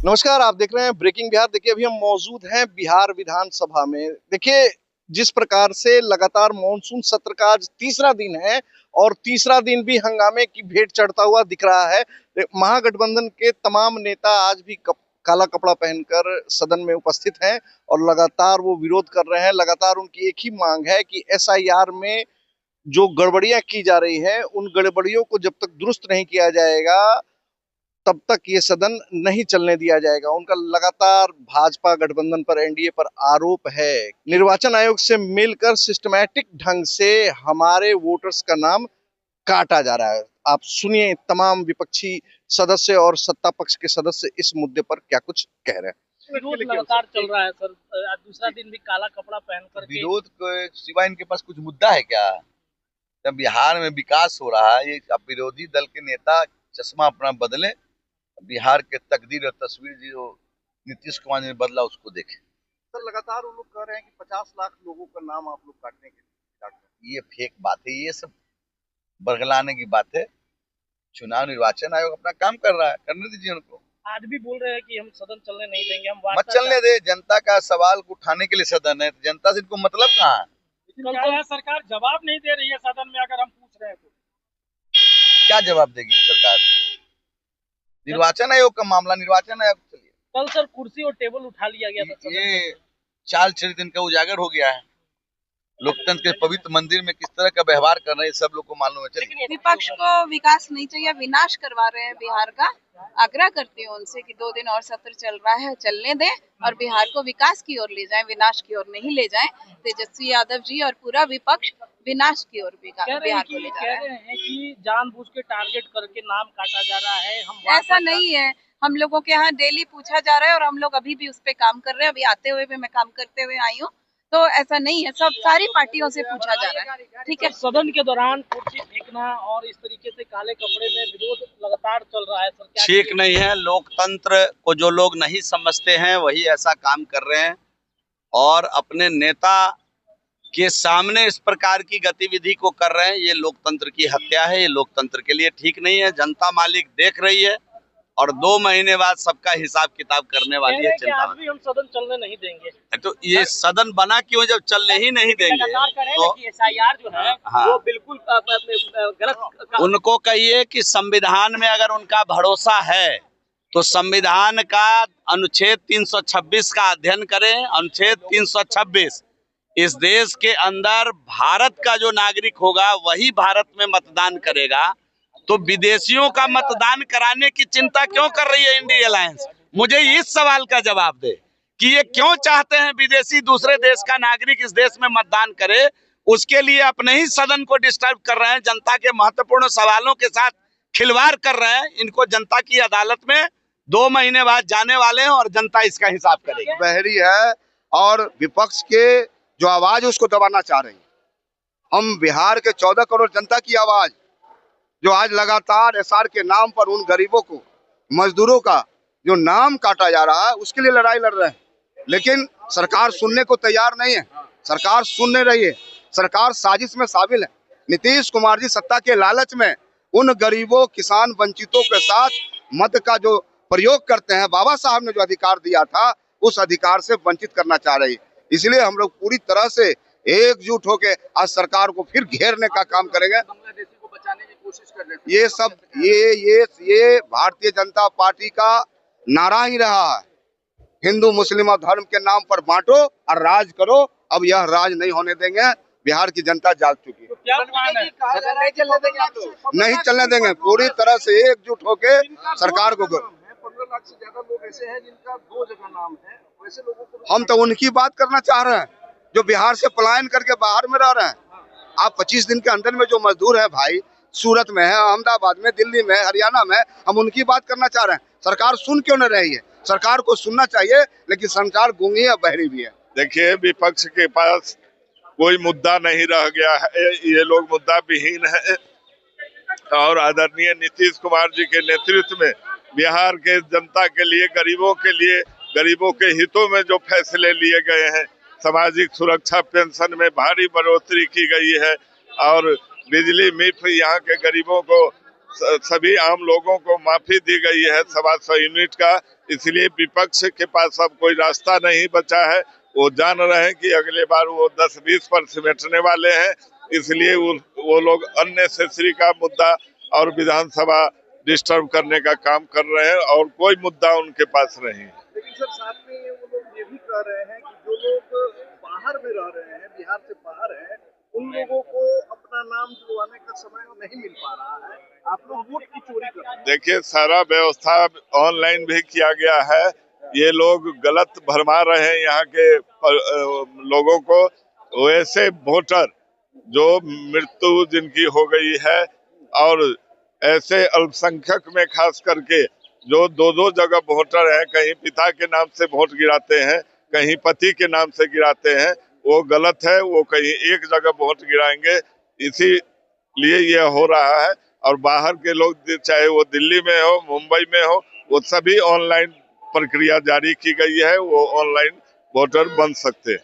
नमस्कार, आप देख रहे हैं ब्रेकिंग बिहार। देखिए, अभी हम मौजूद हैं बिहार विधानसभा में। देखिए, जिस प्रकार से लगातार मानसून सत्र का आज तीसरा दिन है और तीसरा दिन भी हंगामे की भेंट चढ़ता हुआ दिख रहा है। महागठबंधन के तमाम नेता आज भी काला कपड़ा पहनकर सदन में उपस्थित हैं और लगातार वो विरोध कर रहे हैं। लगातार उनकी एक ही मांग है कि एसआईआर में जो गड़बड़ियां की जा रही है, उन गड़बड़ियों को जब तक दुरुस्त नहीं किया जाएगा तब तक ये सदन नहीं चलने दिया जाएगा। उनका लगातार भाजपा गठबंधन पर, एनडीए पर आरोप है। निर्वाचन आयोग से मिलकर सिस्टमैटिक ढंग से हमारे वोटर्स का नाम काटा जा रहा है। आप सुनिए तमाम विपक्षी सदस्य और सत्ता पक्ष के सदस्य इस मुद्दे पर क्या कुछ कह रहे हैं। विरोध लगातार चल रहा है सर, आज दूसरा दिन भी काला कपड़ा पहन कर विरोध के सिवा इनके पास कुछ मुद्दा है क्या? जब बिहार में विकास हो रहा है, ये अब विरोधी दल के नेता चश्मा अपना बदले, बिहार के तकदीर और तस्वीर जो नीतीश कुमार ने बदला उसको देखे। सर, लगातार वो लोग कह रहे हैं कि 50 लाख लोगों का नाम आप लोग काटने के। ये फेक बात है, ये सब बरगलाने की बात है। चुनाव निर्वाचन आयोग अपना काम कर रहा है, करने दीजिए उनको। आज भी बोल रहे हैं कि हम सदन चलने नहीं देंगे, हम मत चलने दे। जनता का सवाल को उठाने के लिए सदन है, जनता से इनको मतलब कहाँ है? कल सरकार जवाब नहीं दे रही है सदन में, अगर हम पूछ रहे हैं तो क्या जवाब देगी सरकार? निर्वाचन आयोग का मामला निर्वाचन आयोग चलिए। कल सर कुर्सी और टेबल उठा लिया गया था। ये चाल चरित्र इनका उजागर हो गया है। लोकतंत्र के पवित्र मंदिर में किस तरह का व्यवहार कर रहे हैं सब लोग को मालूम है। चलिए, विपक्ष को विकास नहीं चाहिए, विनाश करवा रहे हैं बिहार का। आग्रह करती हूँ उनसे कि 2 दिन और सत्र चल रहा है, चलने दें और बिहार को विकास की ओर ले जाएं, विनाश की ओर नहीं ले जाएं। तेजस्वी यादव जी और पूरा विपक्ष विनाश की ओर बिहार को ले जा रहे हैं कि जानबूझ के टारगेट करके नाम काटा जा रहा है। ऐसा नहीं है, हम लोगों के यहाँ डेली पूछा जा रहा है और हम लोग अभी भी उस पर काम कर रहे हैं। अभी आते हुए भी मैं काम करते हुए आई हूँ, तो ऐसा नहीं है, सब सारी पार्टियों से पूछा जा रहा है। ठीक है, सदन के दौरान कुर्सी फेंकना और इस तरीके से काले कपड़े में विरोध लगातार चल रहा है सर, क्या ठीक नहीं है। लोकतंत्र को जो लोग नहीं समझते हैं वही ऐसा काम कर रहे हैं और अपने नेता के सामने इस प्रकार की गतिविधि को कर रहे हैं। ये लोकतंत्र की हत्या है, ये लोकतंत्र के लिए ठीक नहीं है। जनता मालिक देख रही है और 2 महीने बाद सबका हिसाब किताब करने वाली है। चिंता आज भी हम सदन चलने नहीं देंगे। तो ये सदन बना क्यों जब चलने ही नहीं देंगे? तो एसआईआर जो है वो बिल्कुल गलत। उनको कहिए कि संविधान में अगर उनका भरोसा है तो संविधान का अनुच्छेद 326 का अध्ययन करें। अनुच्छेद 326, इस देश के अंदर भारत का जो नागरिक होगा वही भारत में मतदान करेगा। तो विदेशियों का मतदान कराने की चिंता क्यों कर रही है इंडिया अलायंस? मुझे इस सवाल का जवाब दे कि ये क्यों चाहते हैं विदेशी दूसरे देश का नागरिक इस देश में मतदान करे। उसके लिए अपने ही सदन को डिस्टर्ब कर रहे हैं, जनता के महत्वपूर्ण सवालों के साथ खिलवाड़ कर रहे हैं। इनको जनता की अदालत में 2 महीने बाद जाने वाले हैं और जनता इसका हिसाब करेगी। बहरी है और विपक्ष के जो आवाज है उसको दबाना चाह रही है। हम बिहार के 14 करोड़ जनता की आवाज जो आज लगातार एसआर के नाम पर उन गरीबों को, मजदूरों का जो नाम काटा जा रहा है उसके लिए लड़ाई लड़ रहे हैं, लेकिन सरकार सुनने को तैयार नहीं है। सरकार सुन नहीं रही है, सरकार साजिश में शामिल है। नीतीश कुमार जी सत्ता के लालच में उन गरीबों, किसान, वंचितों के साथ मत का जो प्रयोग करते हैं, बाबा साहब ने जो अधिकार दिया था उस अधिकार से वंचित करना चाह रही है। इसलिए हम लोग पूरी तरह से एकजुट होकर आज सरकार को फिर घेरने का काम करेंगे। ये सब ये भारतीय जनता पार्टी का नारा ही रहा है, हिंदू मुस्लिम और धर्म के नाम पर बांटो और राज करो। अब यह राज नहीं होने देंगे, बिहार की जनता जाग चुकी है। तो क्या प्लान है? नहीं चलने देंगे, पूरी तरह से एकजुट होके सरकार को। 15 लाख से ज्यादा लोग ऐसे हैं जिनका 2 जगह नाम है, वैसे लोगों को हम तो उनकी बात करना चाह रहे हैं जो बिहार से पलायन करके बाहर में रह रहे हैं। आप 25 दिन के अंदर में जो मजदूर है भाई, सूरत में है, अहमदाबाद में, दिल्ली में, हरियाणा में, हम उनकी बात करना चाह रहे हैं। सरकार सुन क्यों नहीं रही है? सरकार को सुनना चाहिए, लेकिन सरकार गूंगी है, बहरी भी है। देखिए, विपक्ष के पास कोई मुद्दा नहीं रह गया है, ये लोग मुद्दा विहीन है और आदरणीय नीतीश कुमार जी के नेतृत्व में बिहार के जनता के लिए, गरीबों के लिए, गरीबों के हितों में जो फैसले लिए गए हैं, सामाजिक सुरक्षा पेंशन में भारी बढ़ोतरी की गई है और बिजली मुफ्त यहाँ के गरीबों को सभी आम लोगों को माफी दी गई है 125 यूनिट का। इसलिए विपक्ष के पास अब कोई रास्ता नहीं बचा है। वो जान रहे हैं कि अगले बार वो 10-20 पर सिमटने वाले हैं, इसलिए वो लोग अननेसेसरी का मुद्दा और विधानसभा डिस्टर्ब करने का काम कर रहे हैं और कोई मुद्दा उनके पास नहीं है। लेकिन सर साथ में वो लोग ये भी कह रहे हैं कि जो लोग बाहर में रह रहे हैं, बिहार से बाहर हैं, उन लोगों को अपना नाम जुड़वाने का समय नहीं मिल पा रहा है। आप लोग वोट की चोरी कर रहे हैं। देखिए, सारा व्यवस्था ऑनलाइन भी किया गया है। ये लोग गलत भरमा रहे हैं यहाँ के लोगों को। वैसे वोटर जो मृत्यु जिनकी हो गई है और ऐसे अल्पसंख्यक में खास करके जो दो जगह वोटर हैं, कहीं पिता के नाम से वोट गिराते हैं, कहीं पति के नाम से गिराते हैं, वो गलत है। वो कहीं एक जगह वोट गिराएंगे, इसीलिए ये हो रहा है। और बाहर के लोग चाहे वो दिल्ली में हो, मुंबई में हो, वो सभी ऑनलाइन प्रक्रिया जारी की गई है। वो ऑनलाइन वोटर बन सकते हैं।